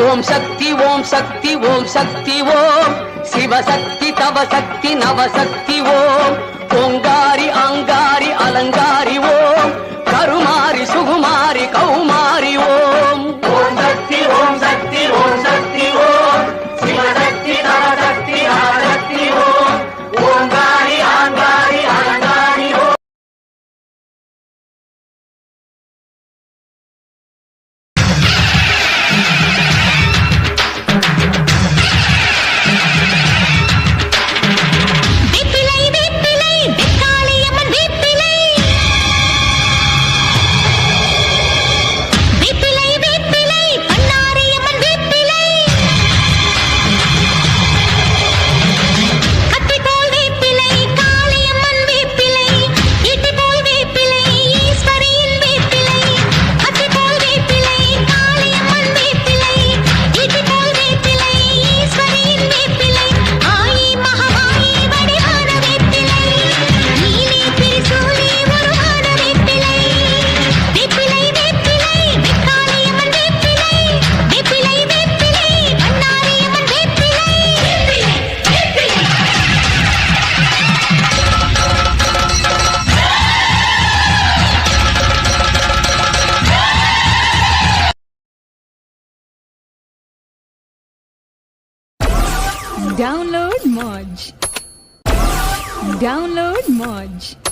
Om Shakti Om Shakti Om Shakti Om Sivasakthi தவசக்தி Navasakthi Om ஓங்காரி ஆங்காரி அலங்காரி Om Karumari Sukumari Kaumari Om Om Shakti Om Shakti Om Shakti Om Sivasakthi தவசக்தி Navasakthi Om ஓங்காரி ஆங்காரி அலங்காரி Om. Download Moj. Download Moj.